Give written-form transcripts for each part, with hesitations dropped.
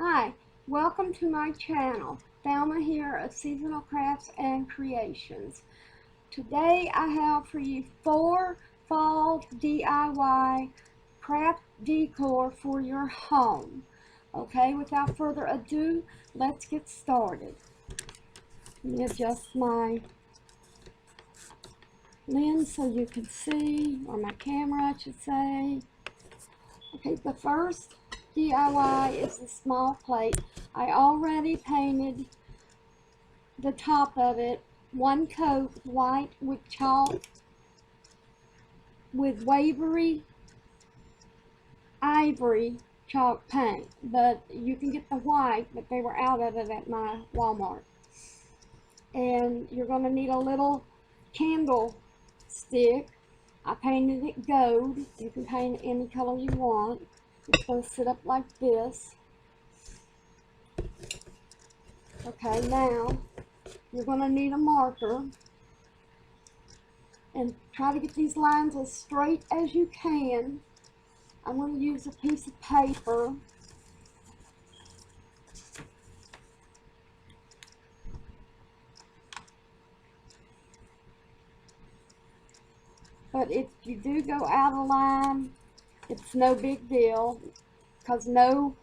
Hi, welcome to my channel. Thelma here of Seasonal Crafts and Creations. Today I have for you 4 fall DIY craft decor for your home. Okay, without further ado, let's get started. Let me adjust my lens so you can see, or my camera I should say. Okay, the first DIY is the small plate. I already painted the top of it one coat white with chalk with Waverly Ivory chalk paint, but you can get the white, but they were out of it at my Walmart. And you're going to need a little candle stick. I painted it gold. You can paint it any color you want. It's going to sit up like this. Okay, now you're going to need a marker and try to get these lines as straight as you can. I'm going to use a piece of paper. But if you do go out of line, it's no big deal, because no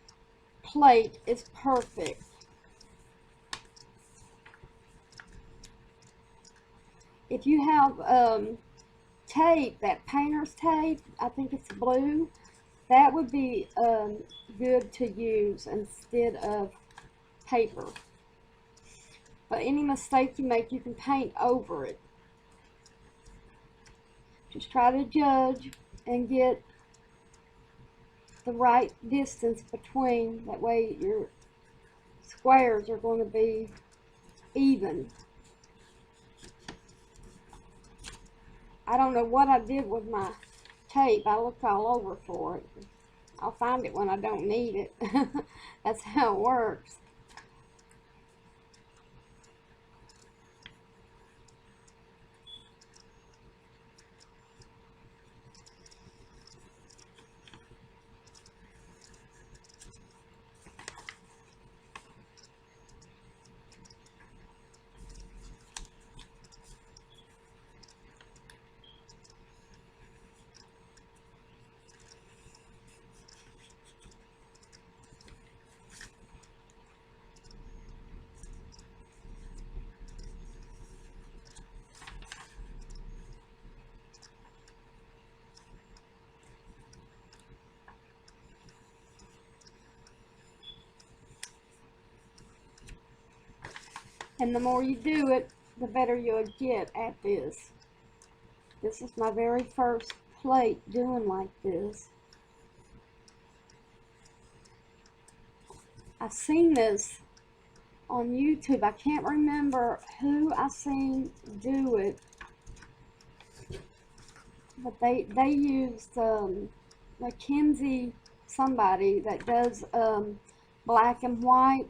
plate is perfect. If you have tape, that painter's tape, I think it's blue, that would be good to use instead of paper. But any mistake you make, you can paint over it. Just try to judge and get the right distance between. That way your squares are going to be even. I don't know what I did with my tape. I looked all over for it. I'll find it when I don't need it. That's how it works. And the more you do it, the better you'll get at this. This is my very first plate doing like this. I've seen this on YouTube. I can't remember who I seen do it, but they used Mackenzie somebody that does black and white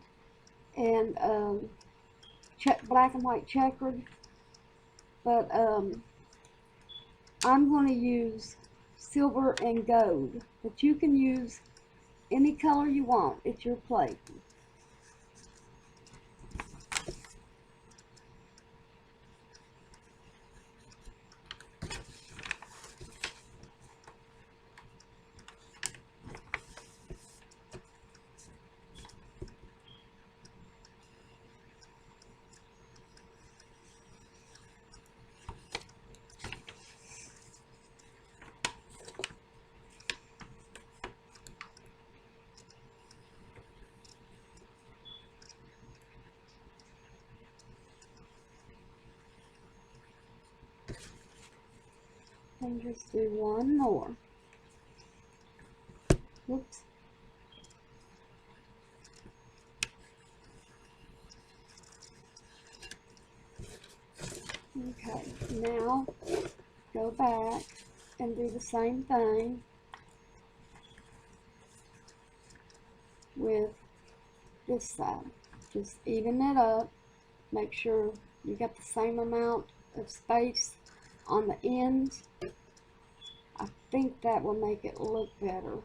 and black and white checkered, but I'm going to use silver and gold, but you can use any color you want. It's your plate. And just do one more. Whoops. Okay, now go back and do the same thing with this side. Just even it up. Make sure you got the same amount of space on the ends. I think that will make it look better.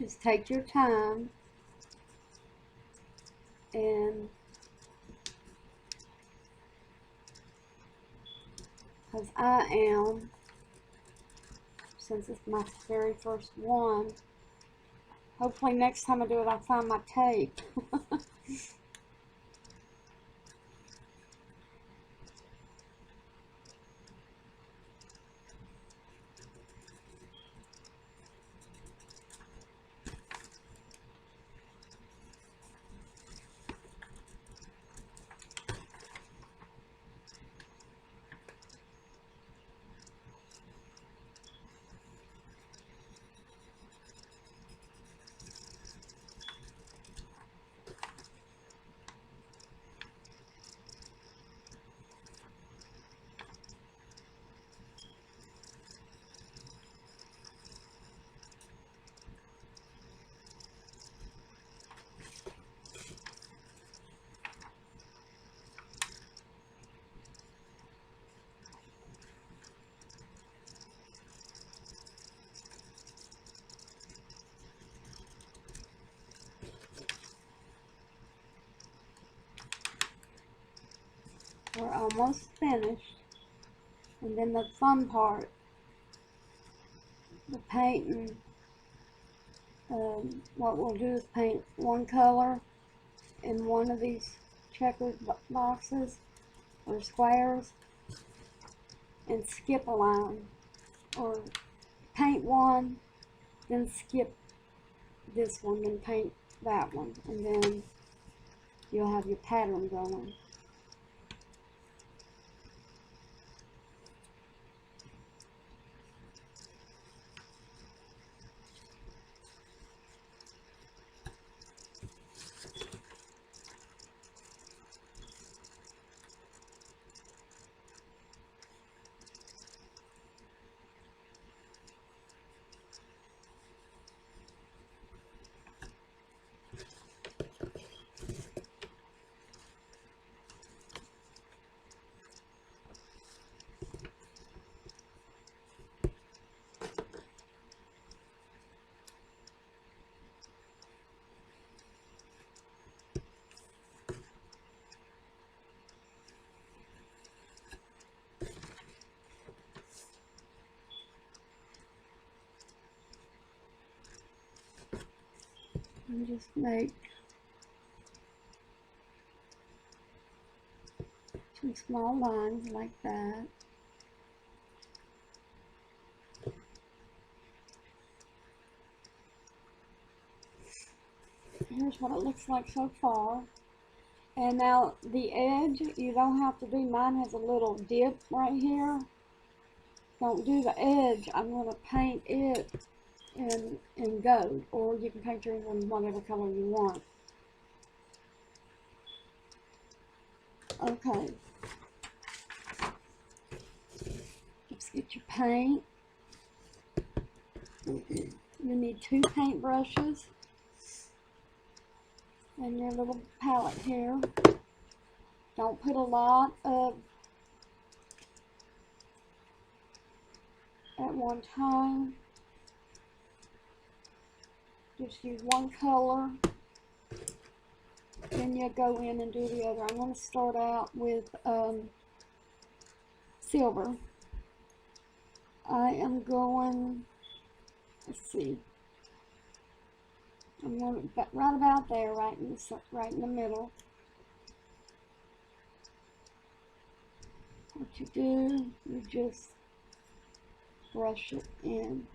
Just take your time, and because I am, since it's my very first one, hopefully next time I do it I'll find my tape. We're almost finished. And then the fun part, the painting. What we'll do is paint one color in one of these checkered boxes or squares and skip a line, or paint one, then skip this one, then paint that one, and then you'll have your pattern going. And just make two small lines like that. Here's what it looks like so far. And now the edge, you don't have to do, mine has a little dip right here. Don't do the edge. I'm going to paint it in gold, or you can paint yours in whatever color you want. Okay. Just get your paint. You need 2 paint brushes and your little palette here. Don't put a lot of at one time. Just use one color, then you go in and do the other. I'm going to start out with silver. I am going, let's see, I'm going right about there, right in the middle. What you do, you just brush it in.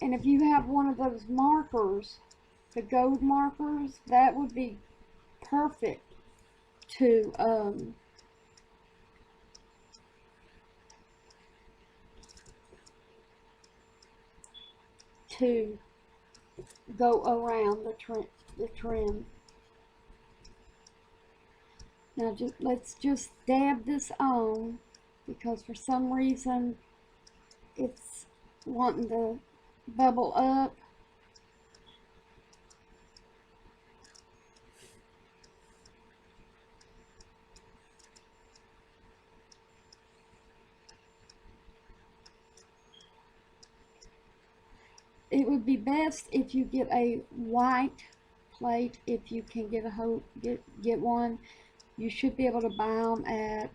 And if you have one of those markers, the gold markers, that would be perfect to go around the trim. Now let's just dab this on, because for some reason it's wanting to bubble up. it would be best if you get a white plate. If you can get one, you should be able to buy them at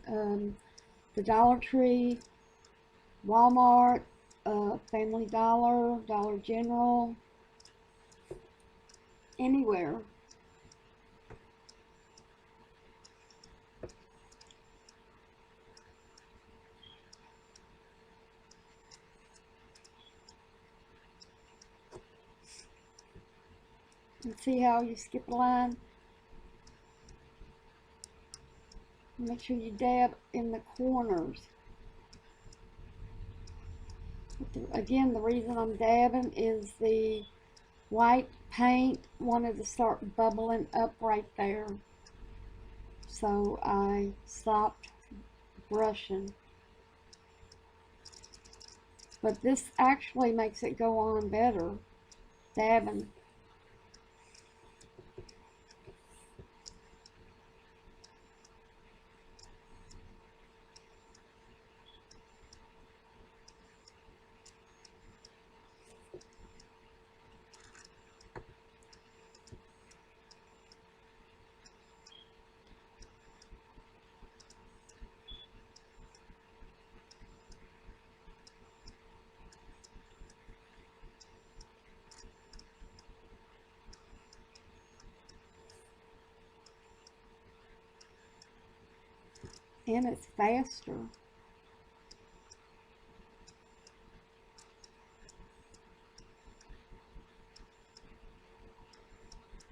the Dollar Tree, Walmart, Family Dollar, Dollar General, anywhere. And see how you skip a line? Make sure you dab in the corners. Again, the reason I'm dabbing is the white paint wanted to start bubbling up right there. So I stopped brushing. But this actually makes it go on better, dabbing. And it's faster.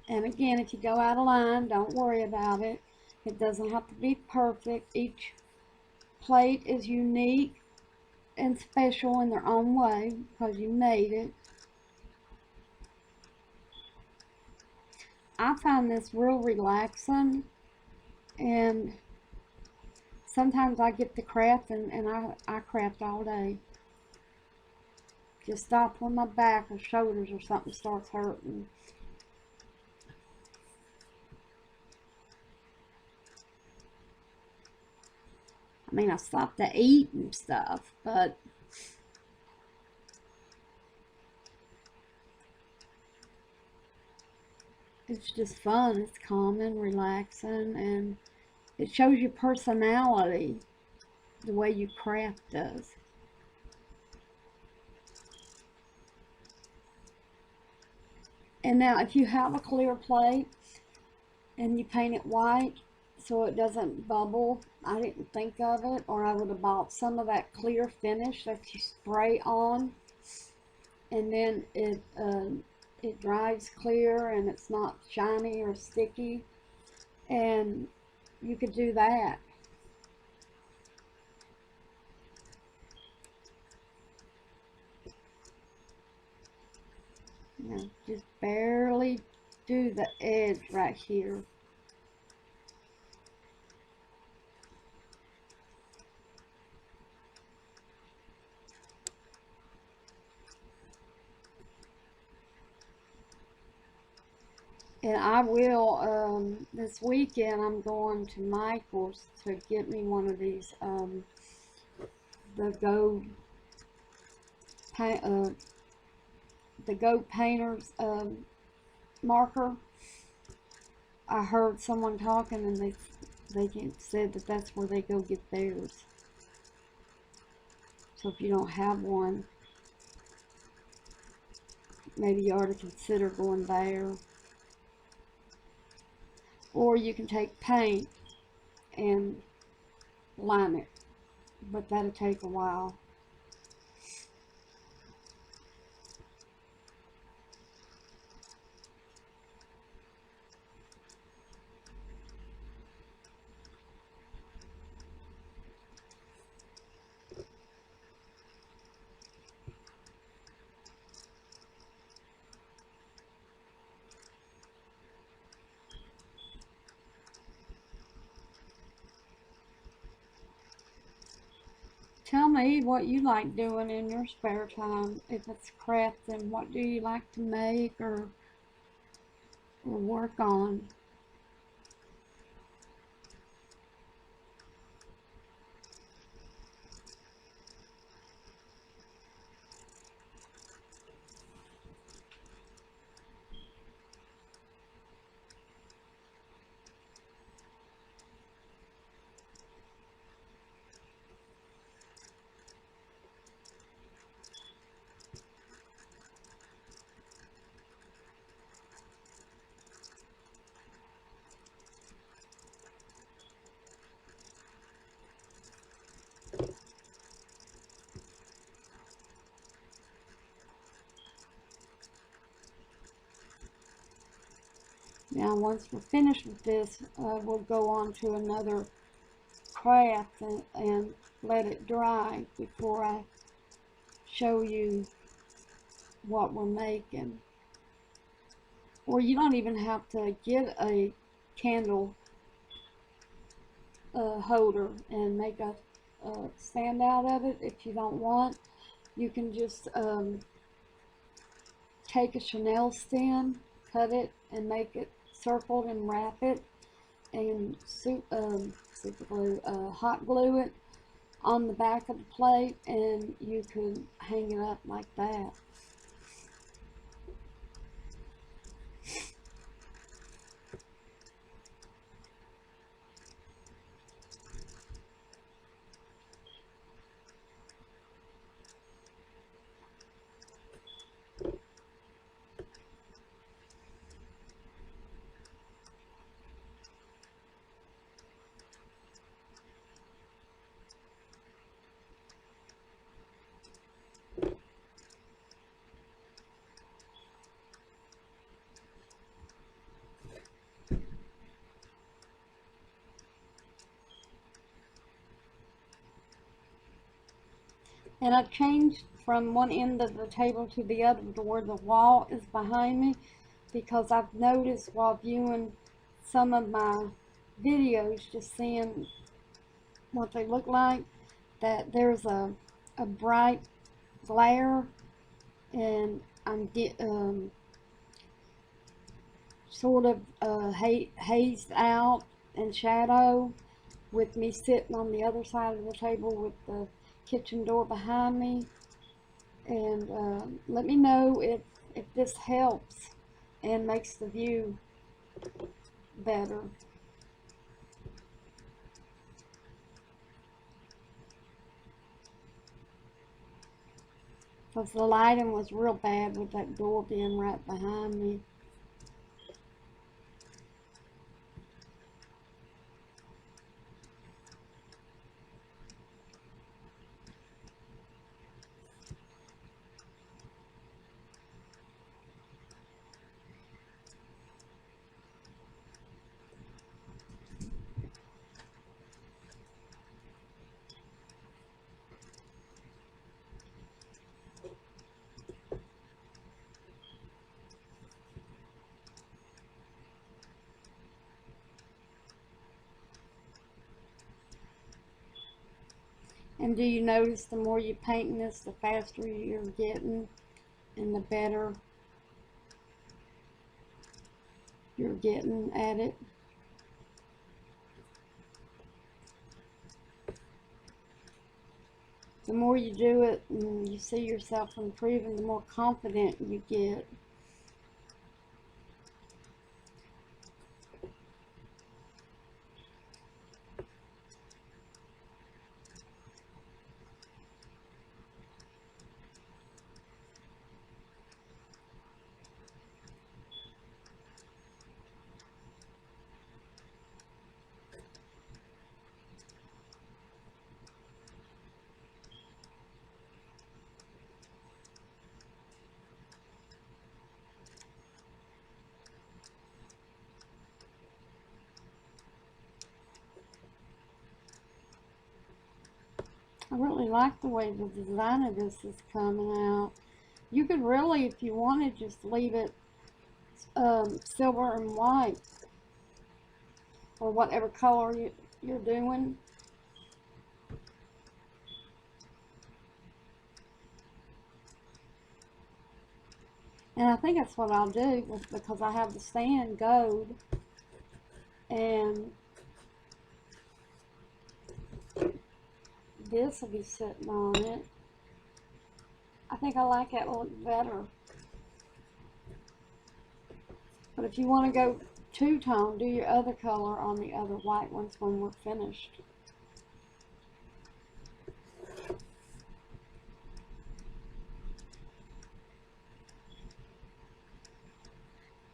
And again, if you go out of line, don't worry about it. It doesn't have to be perfect. Each plate is unique and special in their own way because you made it. I find this real relaxing, and sometimes I get to craft and I craft all day. Just stop when my back or shoulders or something starts hurting. I mean, I stopped to eat and stuff, but it's just fun. It's calming, relaxing, and it shows your personality the way you craft does. And now if you have a clear plate and you paint it white so it doesn't bubble, I didn't think of it, or I would have bought some of that clear finish that you spray on, and then it dries clear and it's not shiny or sticky, and you could do that. Now, just barely do the edge right here. And I will, this weekend, I'm going to Michael's to get me one of these, the Go Painters marker. I heard someone talking, and they said that that's where they go get theirs. So if you don't have one, maybe you ought to consider going there. Or you can take paint and lime it, but that'll take a while. Tell me what you like doing in your spare time. If it's crafting, what do you like to make or work on? Now once we're finished with this, we'll go on to another craft and let it dry before I show you what we're making. Or you don't even have to get a candle holder and make a stand out of it if you don't want. You can just take a Chanel stem, cut it, and make it circled and wrap it, and super glue, hot glue it on the back of the plate, and you can hang it up like that. And I've changed from one end of the table to the other to where the wall is behind me, because I've noticed while viewing some of my videos, just seeing what they look like, that there's a bright glare, and I'm sort of hazed out and shadow with me sitting on the other side of the table with the kitchen door behind me. And let me know if this helps and makes the view better. Because the lighting was real bad with that door being right behind me. And do you notice the more you paint this, the faster you're getting and the better you're getting at it? The more you do it and you see yourself improving, the more confident you get. I really like the way the design of this is coming out. You could really, if you wanted, just leave it silver and white, or whatever color you're doing. And I think that's what I'll do, because I have the sand gold, and this will be sitting on it. I think I like that look better. But if you want to go two-tone, do your other color on the other white ones when we're finished.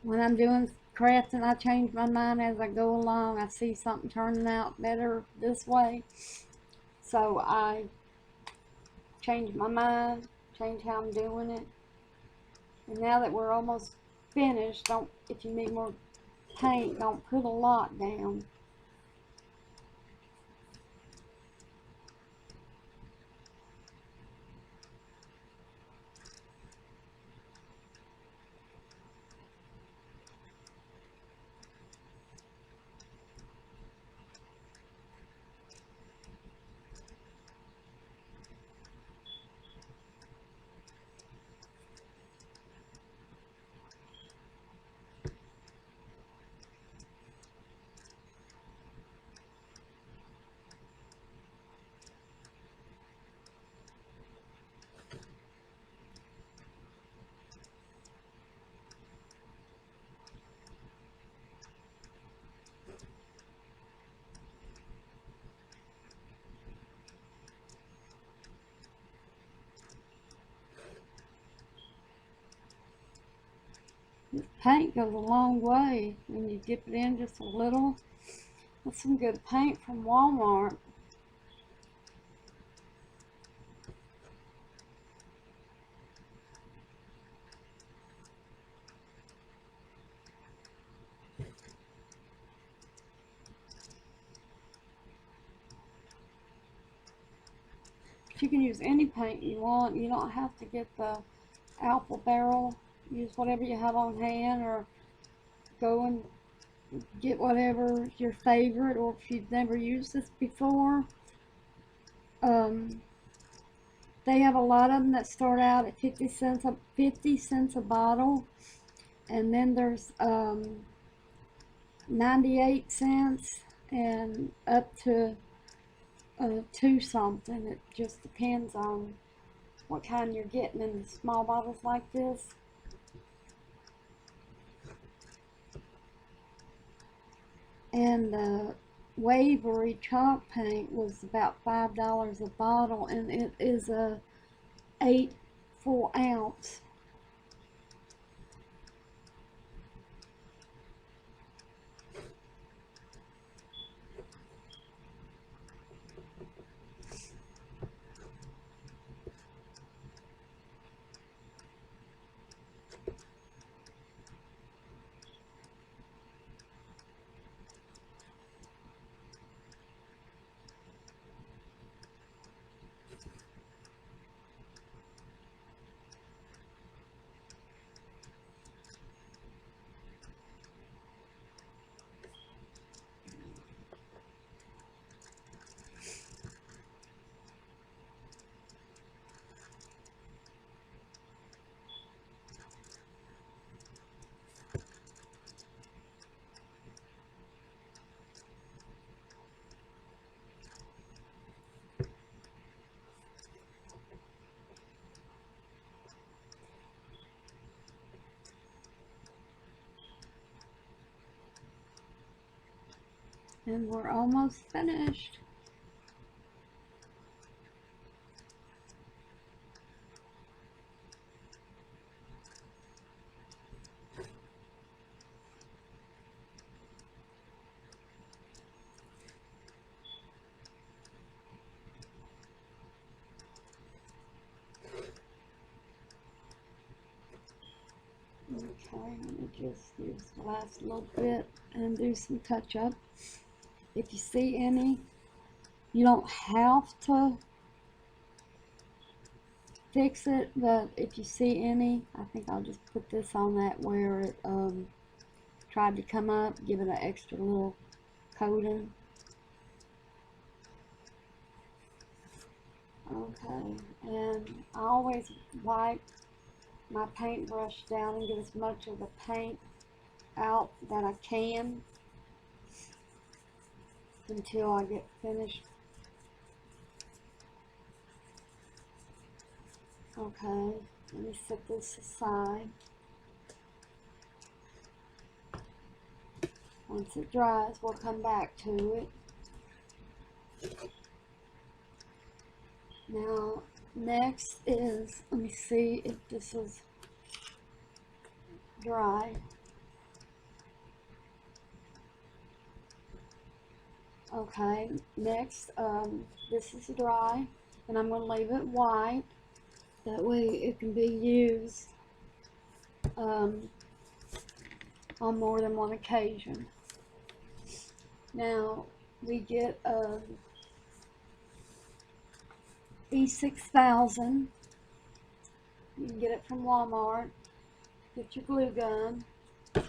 When I'm doing crafting, I change my mind as I go along. I see something turning out better this way, so I change my mind, change how I'm doing it. And now that we're almost finished, if you need more paint. Don't put a lot down. This paint goes a long way when you dip it in just a little. That's some good paint from Walmart. You can use any paint you want. You don't have to get the apple barrel. Use whatever you have on hand, or go and get whatever your favorite, or if you've never used this before. They have a lot of them that start out at 50 cents a bottle, and then there's 98 cents and up to 2 something. It just depends on what kind you're getting in the small bottles like this. And the Waverly chalk paint was about $5 a bottle, and it is a 8 full ounce. And we're almost finished. Okay, let me just use the last little bit and do some touch up. If you see any, you don't have to fix it, but if you see any, I think I'll just put this on that where it tried to come up, give it an extra little coating. Okay, and I always wipe my paintbrush down and get as much of the paint out that I can until I get finished. Okay, let me set this aside. Once it dries, we'll come back to it. Now, next is, let me see if this is dry. Okay, next, this is dry, and I'm going to leave it white. That way it can be used on more than one occasion. Now we get E6000. You can get it from Walmart. Get your glue gun. It's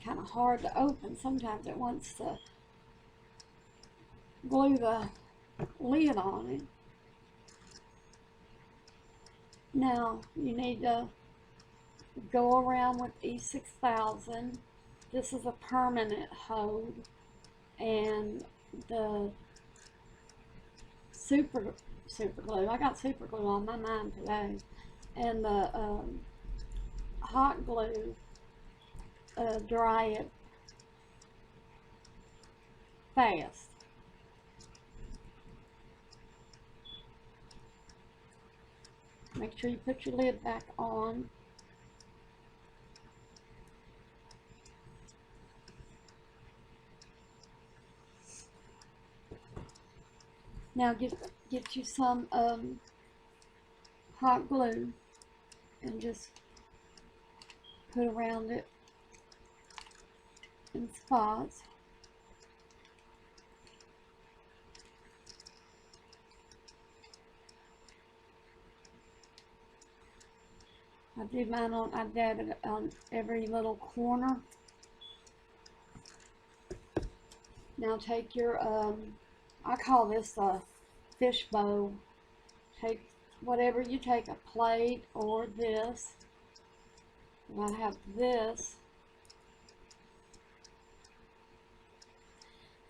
kind of hard to open. Sometimes it wants to glue the lid on it. Now you need to go around with E6000. This is a permanent hold, and the super glue, I got super glue on my mind today, and the hot glue dry it fast. Make sure you put your lid back on. Now get you some hot glue and just put around it in spots. I did mine on, I dabbed it on every little corner. Now take your, I call this a fish bowl. Take whatever you take, a plate or this. And I have this.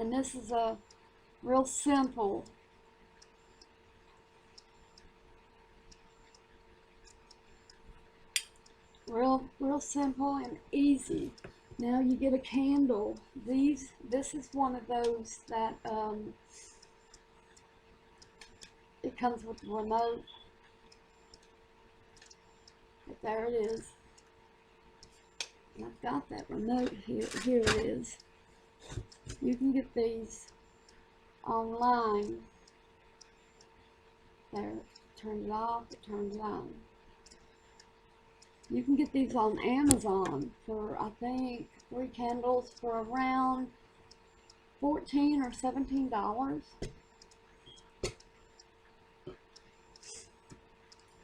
And this is a real simple real simple and easy. Now you get a candle. This is one of those that it comes with the remote. But there it is. And I've got that remote here. Here it is. You can get these online. There, turn it off, it turns it on. You can get these on Amazon for, I think, 3 candles for around $14 or $17.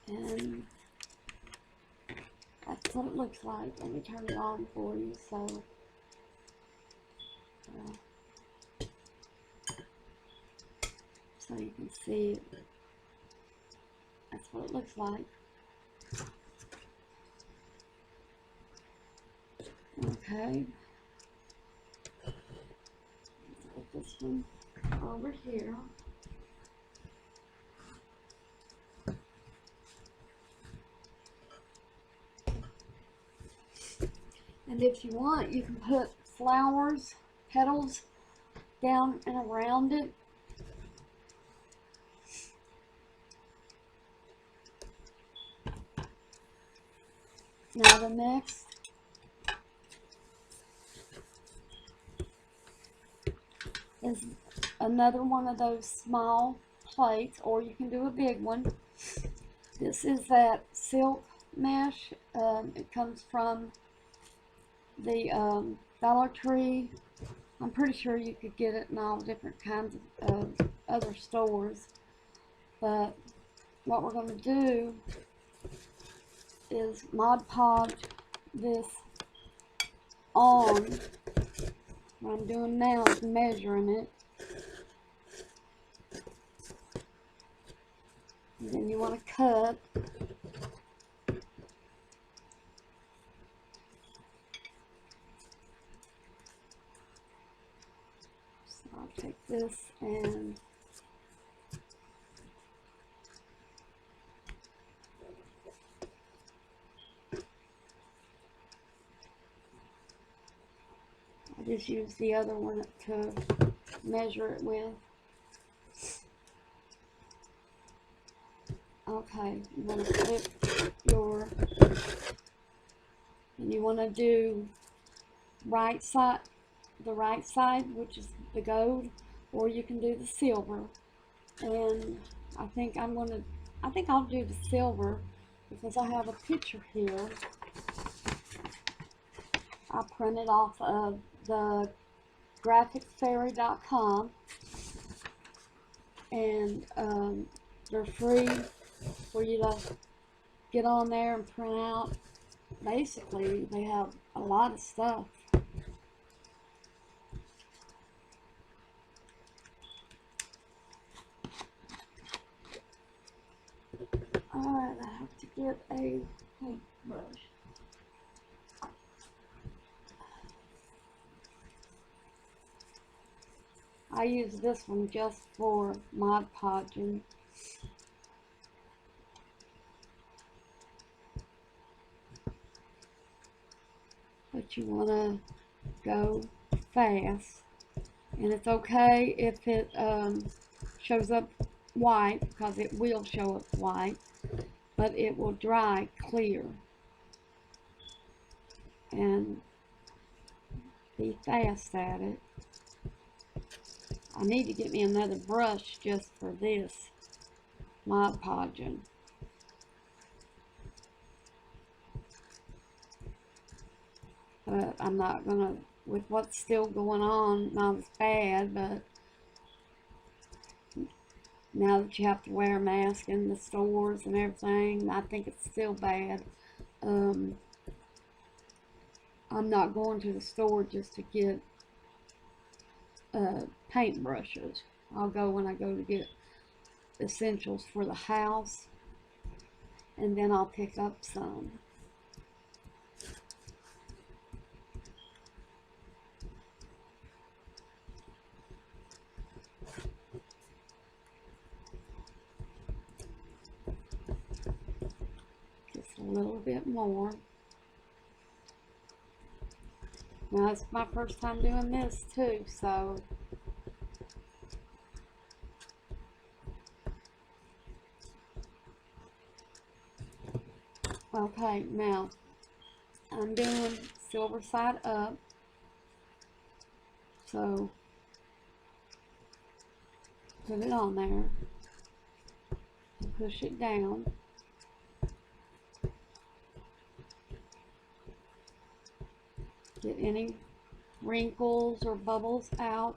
And that's what it looks like. Let me turn it on for you so you can see it. That's what it looks like. Okay. Let's put this one over here. And if you want, you can put flowers, petals down and around it. Now the next is another one of those small plates, or you can do a big one. This is that silk mesh. It comes from the Dollar Tree. I'm pretty sure you could get it in all different kinds of other stores. But what we're going to do is Mod Podge this on. What I'm doing now is measuring it. And then you want to cut. So I'll take this and I just use the other one to measure it with. Okay, you want to flip your, and you want to do right side, which is the gold, or you can do the silver. And I think I'll do the silver because I have a picture here. I printed off of the graphicsfairy.com, and they're free for you to get on there and print out. Basically, they have a lot of stuff. Alright, I have to get a paintbrush. I use this one just for Mod Podging. But you want to go fast. And it's okay if it shows up white, because it will show up white, but it will dry clear. And be fast at it. I need to get me another brush just for this Mod Podging. But I'm not gonna, with what's still going on, not as bad, but now that you have to wear a mask in the stores and everything, I think it's still bad. I'm not going to the store just to get paintbrushes. I'll go when I go to get essentials for the house, and then I'll pick up some. Just a little bit more. Now, it's my first time doing this too, so okay, now I'm doing silver side up, so put it on there, push it down, get any wrinkles or bubbles out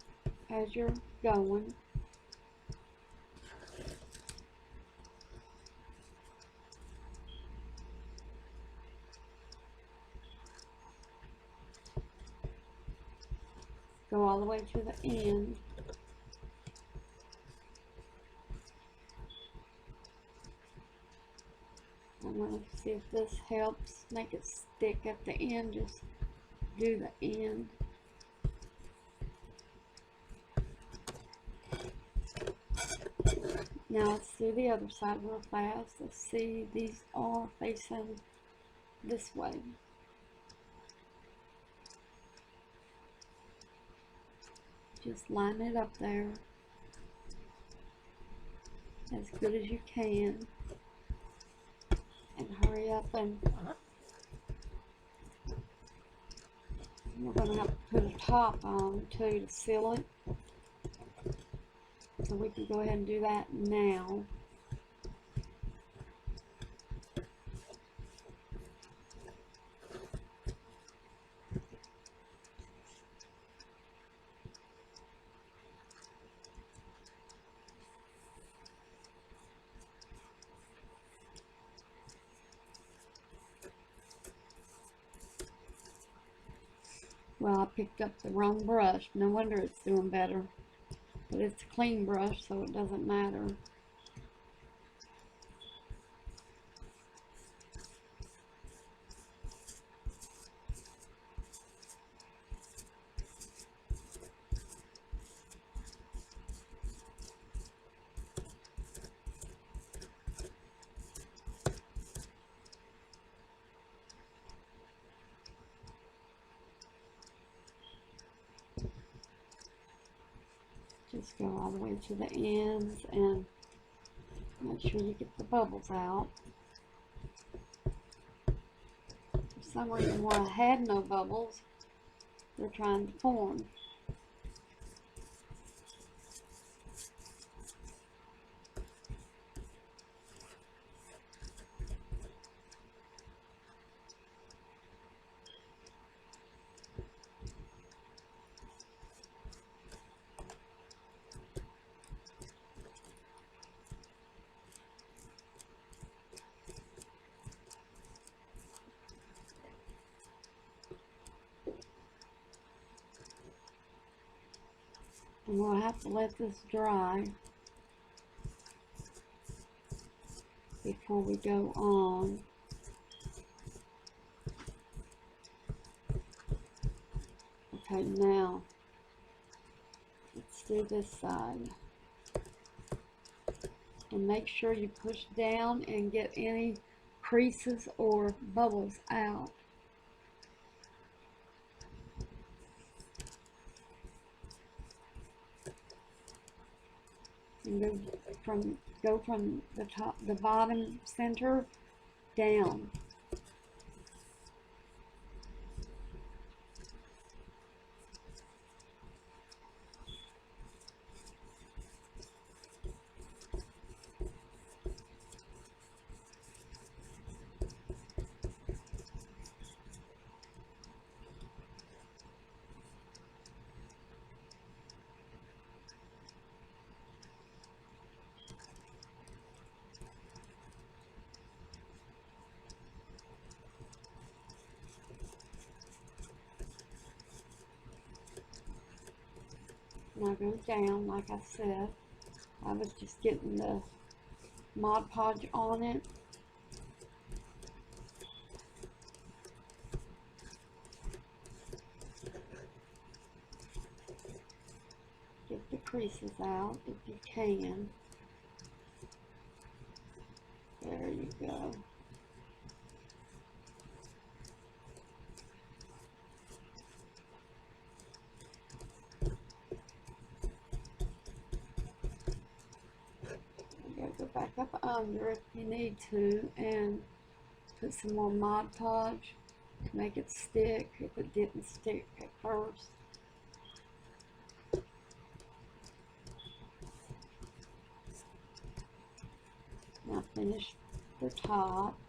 as you're going. Go all the way to the end. I'm going to see if this helps make it stick at the end. Just do the end. Now let's do the other side real fast. Let's see, these are facing this way. Just line it up there as good as you can, and hurry up, and we're going to have to put a top on too to seal it, so we can go ahead and do that now. Well, I picked up the wrong brush. No wonder it's doing better. But it's a clean brush, so it doesn't matter. Just go all the way to the ends and make sure you get the bubbles out. For some reason why I had no bubbles, they're trying to form. And we'll have to let this dry before we go on. Okay, now let's do this side. And make sure you push down and get any creases or bubbles out. And go from the top, the bottom center down. Now go down, like I said. I was just getting the Mod Podge on it. Get the creases out if you can. There you go. Go back up under if you need to and put some more Mod Podge to make it stick if it didn't stick at first. Now finish the top.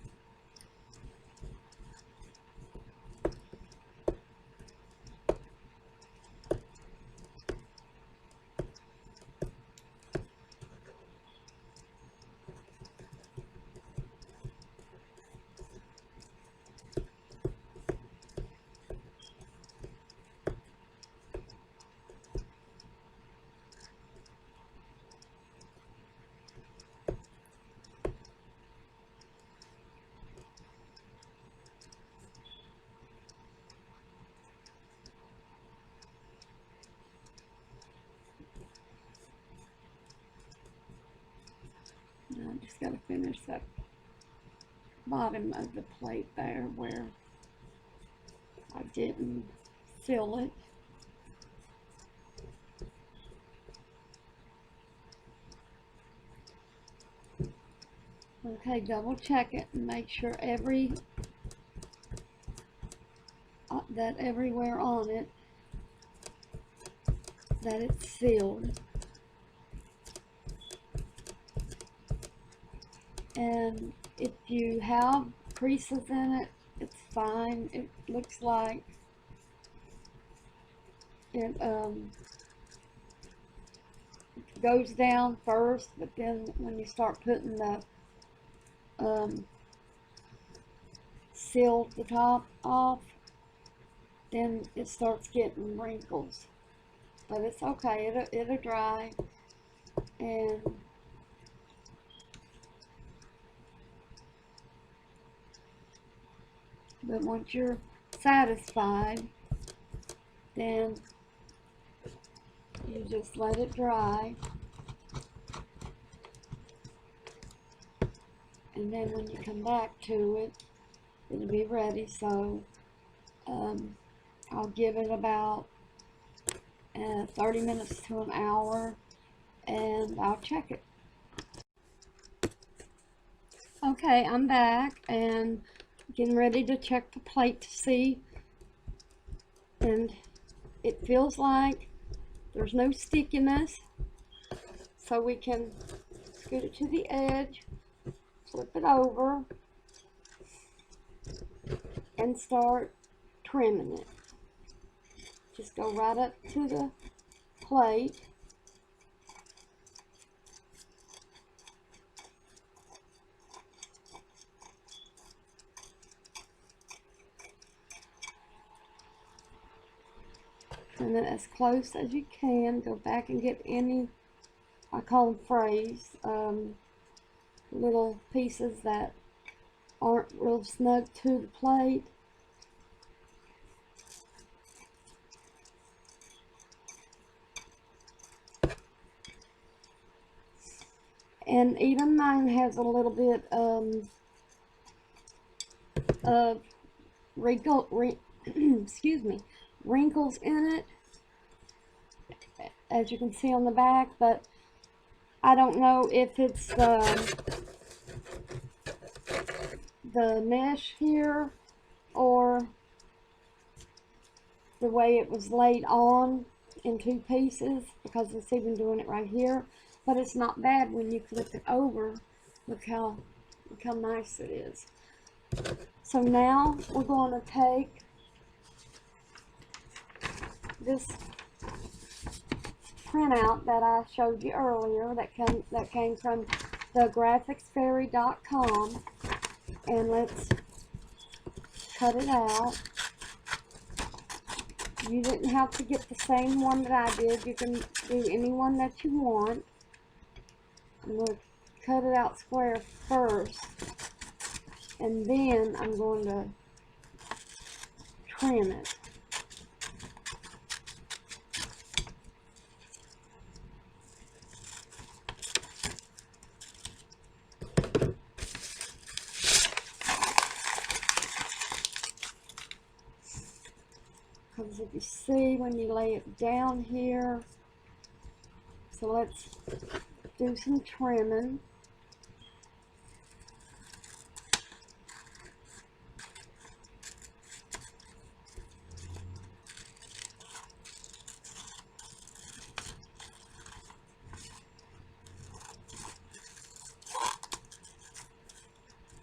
Now I just got to finish that bottom of the plate there where I didn't fill it. Okay, double check it and make sure that everywhere on it that it's sealed. And if you have creases in it, it's fine. It looks like it goes down first, but then when you start putting the seal the top off, then it starts getting wrinkles. But it's okay, it'll dry. And but once you're satisfied, then you just let it dry. And then when you come back to it, it'll be ready. So I'll give it about 30 minutes to an hour, and I'll check it. Okay, I'm back and getting ready to check the plate to see. And it feels like there's no stickiness, so we can scoot it to the edge, flip it over, and start trimming it. Just go right up to the plate. Trim it as close as you can. Go back and get any, I call them frays, little pieces that aren't real snug to the plate. And even mine has a little bit of excuse me, wrinkles in it, as you can see on the back, but I don't know if it's the mesh here or the way it was laid on in two pieces, because it's even doing it right here. But it's not bad when you flip it over. Look how nice it is. So now we're going to take this printout that I showed you earlier that came from the graphicsfairy.com, and let's cut it out. You didn't have to get the same one that I did. You can do any one that you want. I'm going to cut it out square first, and then I'm going to trim it. Because if you see when you lay it down here, so let's do some trimming.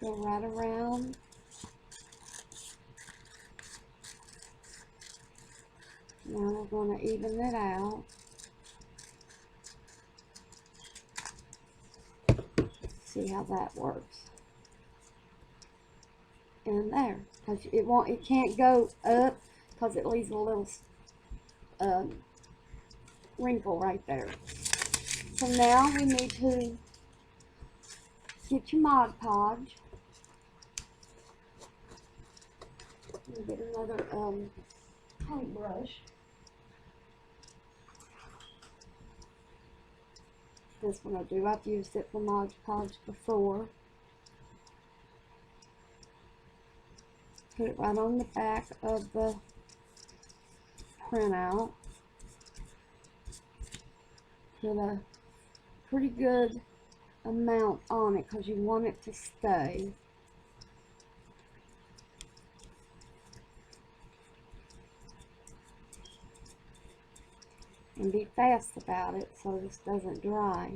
Go right around. Now we're going to even it out. See how that works. And there, because it can't go up because it leaves a little wrinkle right there. So now we need to get your Mod Podge. Get another paintbrush. This one I do. I've used it for Mod Podge before. Put it right on the back of the printout. Put a pretty good amount on it because you want it to stay. And be fast about it so this doesn't dry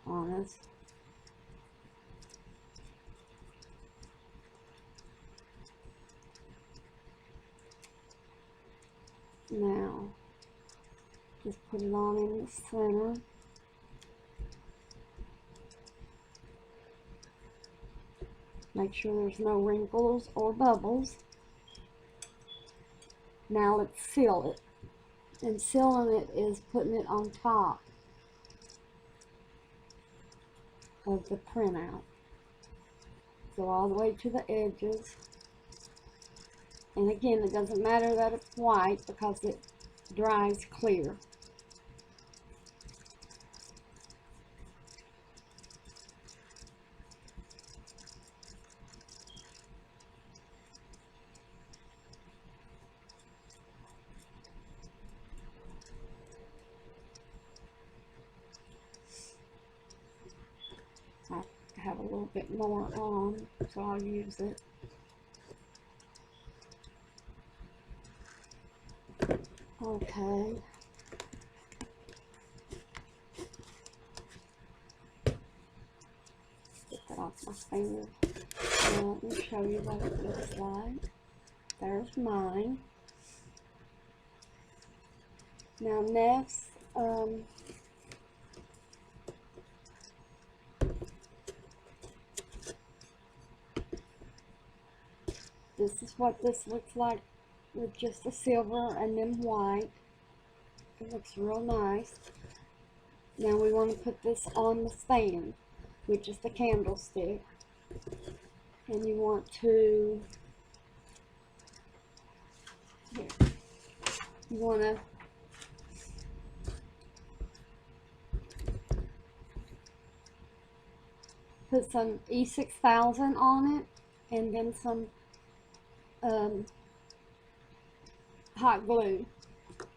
on us. Now, just put it on in the center. Make sure there's no wrinkles or bubbles. Now let's seal it. And sealing it is putting it on top of the printout. Go all the way to the edges. And again, it doesn't matter that it's white because it dries clear. I have a little bit more on, so I'll use it. Okay. Get that off my finger. Now, let me show you what it looks like. There's mine. Now next, this is what this looks like with just the silver and then white. It looks real nice. Now we want to put this on the stand, which is the candlestick. And you want to, here, you want to put some E6000 on it, and then some hot glue.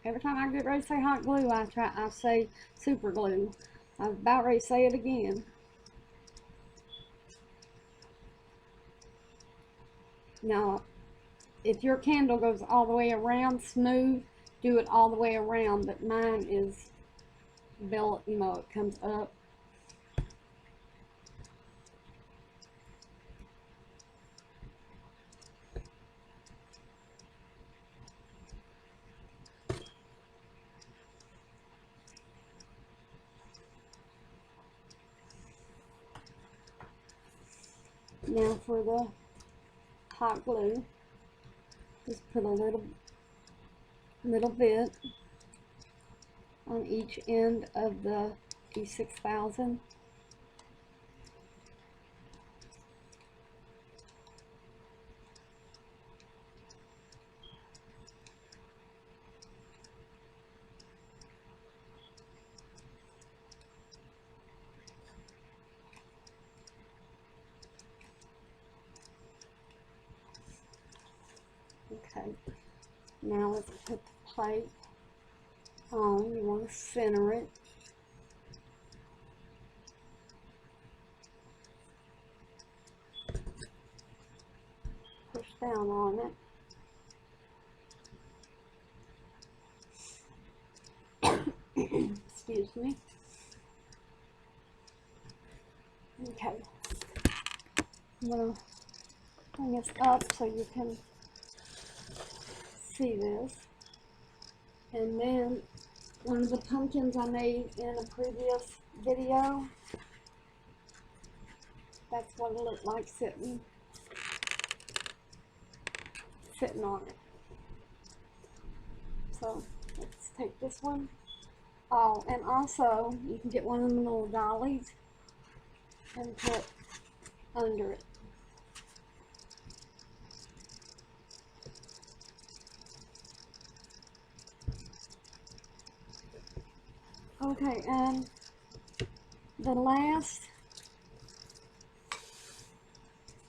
Every time I get ready to say hot glue, I say super glue. I'm about ready to say it again. Now, if your candle goes all the way around smooth, do it all the way around, but mine is bell, you know, it comes up. Now for the hot glue, just put a little bit on each end of the E6000. Okay, now let's put the plate on. You want to center it. Push down on it. Excuse me. Okay, I'm going to bring this up so you can see this. And then one of the pumpkins I made in a previous video, that's what it looked like sitting on it. So let's take this one. Oh, and also you can get one of the little dollies and put under it. Okay, and the last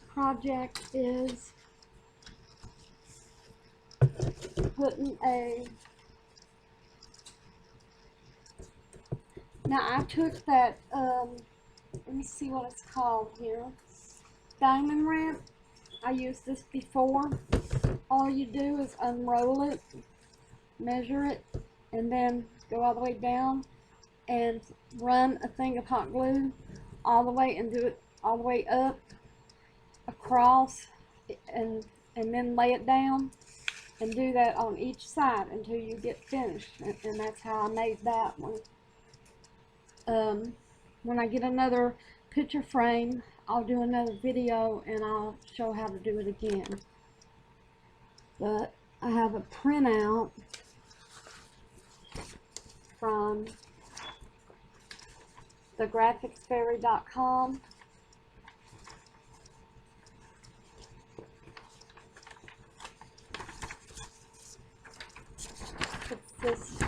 project is putting a, now I took that, let me see what it's called here, diamond ramp. I used this before. All you do is unroll it, measure it, and then go all the way down and run a thing of hot glue all the way and do it all the way up across, and then lay it down and do that on each side until you get finished. And that's how I made that one. When I get another picture frame, I'll do another video and I'll show how to do it again. But I have a printout from thegraphicsfairy.com. It's this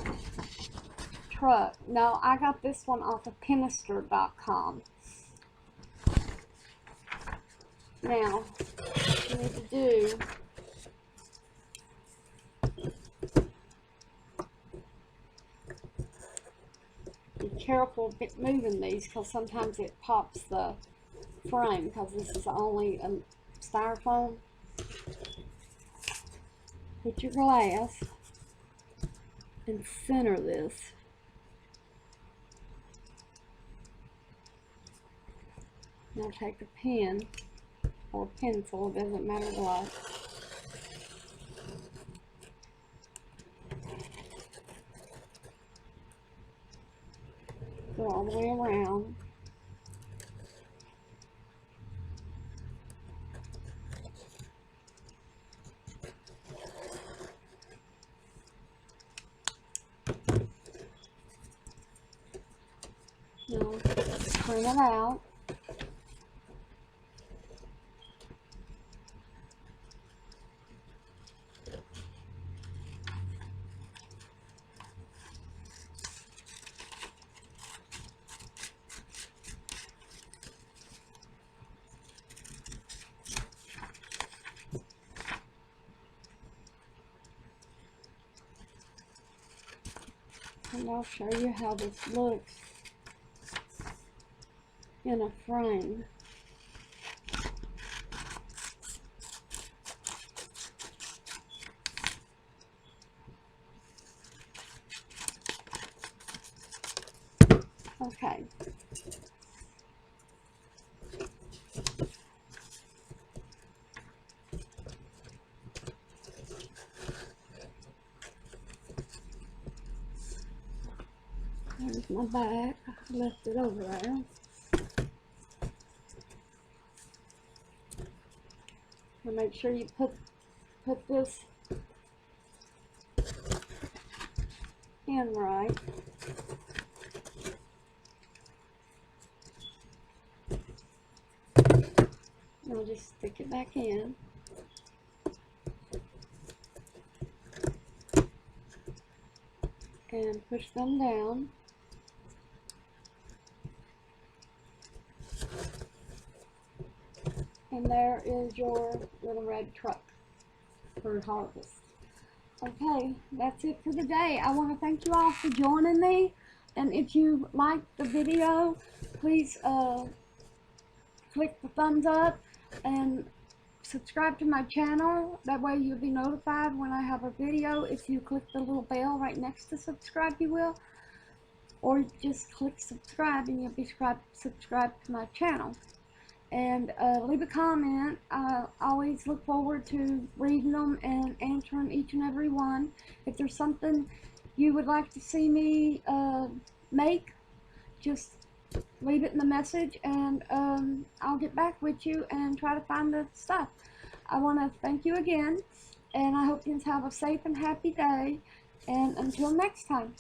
truck. No, I got this one off of Pinister.com. Now, what you need to do, be careful moving these, because sometimes it pops the frame, because this is only a styrofoam. Put your glass and center this. Now take a pen or pencil, it doesn't matter what. Go all the way around. Now, turn it out. And I'll show you how this looks in a frame. Okay. There's my back. I left it over there. And make sure you put this in right. And I'll just stick it back in. And push them down. And there is your little red truck for harvest. Okay, that's it for today. I want to thank you all for joining me. And if you liked the video, please click the thumbs up and subscribe to my channel. That way you'll be notified when I have a video. If you click the little bell right next to subscribe, you will. Or just click subscribe and you'll be subscribed to my channel. And leave a comment. I always look forward to reading them and answering each and every one. If there's something you would like to see me make, just leave it in the message and I'll get back with you and try to find the stuff. I want to thank you again, and I hope you have a safe and happy day, and until next time.